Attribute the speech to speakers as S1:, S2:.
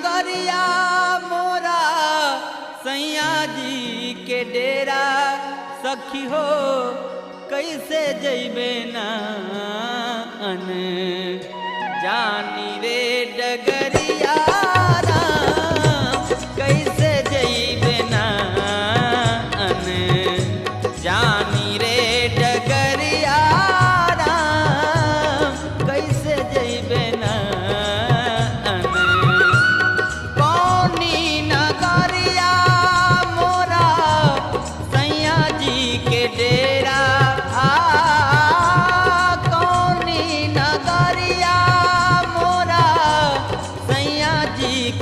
S1: नगरिया मोरा सैया जी के डेरा सखी हो कैसे जइबे ना अन जानी रे डगरिया